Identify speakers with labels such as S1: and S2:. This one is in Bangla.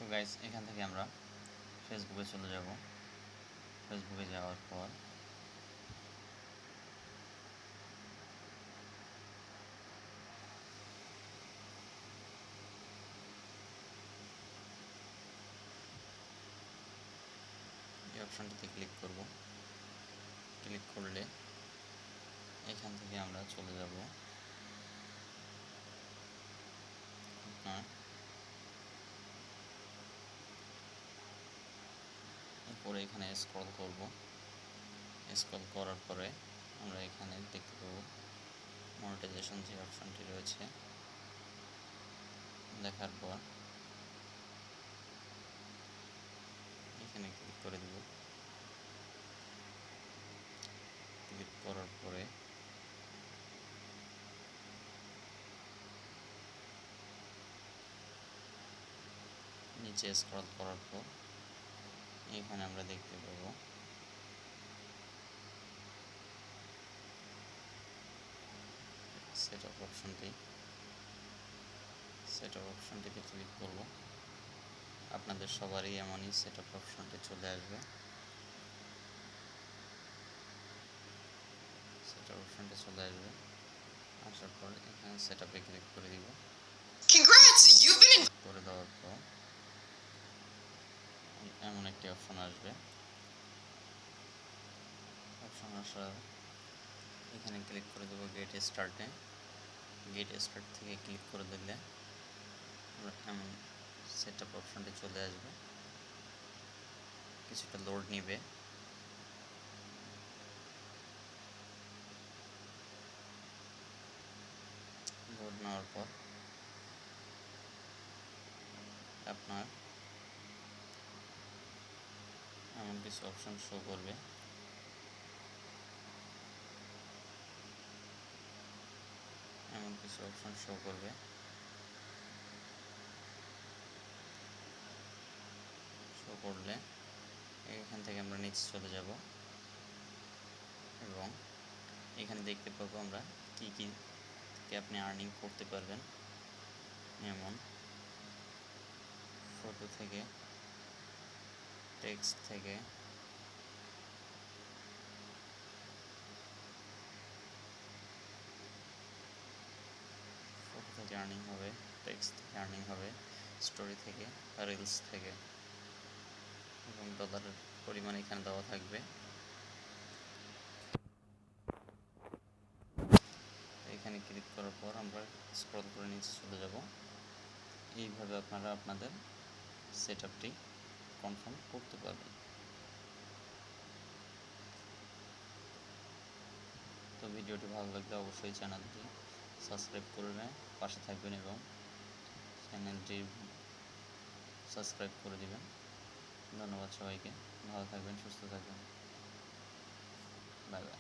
S1: তো গাইস এখান থেকে আমরা ফেসবুকে চলে যাব। ফেসবুকে যাওয়ার পর এই অপশনটিতে ক্লিক করব। ক্লিক করলে এখান থেকে আমরা চলে যাব আপনার উপরে। এখানে স্ক্রল করব। স্ক্রল করার পরে আমরা এখানে দেখতে পাবো মনিটাইজেশন যে অপশনটি রয়েছে। দেখার পর এখানে ক্লিক করে দেব। ক্লিক করার পরে নিচে স্ক্রল করার পর এখানে আমরা দেখতে পাবো সেটআপ অপশনটিতে ক্লিক করব। আপনাদের সবারই এমনই সেটআপ অপশনটি চলে আসবে। আসার পর এখানে সেটআপে ক্লিক করে দিব। করে দেওয়ার পর এমন একটি অপশন আসবে। অপশন আসার এখানে ক্লিক করে দেবো গেট স্টার্টে। গেট স্টার্ট থেকে ক্লিক করে দিলে এমন সেটআপ অপশনটি চলে আসবে। কিছুটা লোড নিবে। লোড নেওয়ার পর আপনার এমন কিছু অপশন শো করবে। শো করলে এখান থেকে আমরা নিচে চলে যাব এবং এখানে দেখতে পাবো আমরা কি আপনি আর্নিং করতে পারবেন। যেমন ফটো থেকে, টেক্সট থেকে, আর্নিং হবে, টেক্সট থেকে আর্নিং হবে, স্টোরি থেকে, রিলস থেকে, এবং ডলারের পরিমাণ এখানে দেওয়া থাকবে। এখানে ক্লিক করার পর আমরা স্ক্রল করে নিচে চলে যাব। এইভাবে আপনারা আপনাদের সেটআপটি কনফার্ম করতে পারবেন। তো ভিডিওটি ভালো লাগলে অবশ্যই চ্যানেলটি সাবস্ক্রাইব করবেন, পাশে থাকবেন এবং চ্যানেলটি সাবস্ক্রাইব করে দিবেন। ধন্যবাদ সবাইকে। ভালো থাকবেন, সুস্থ থাকবেন। Bye bye.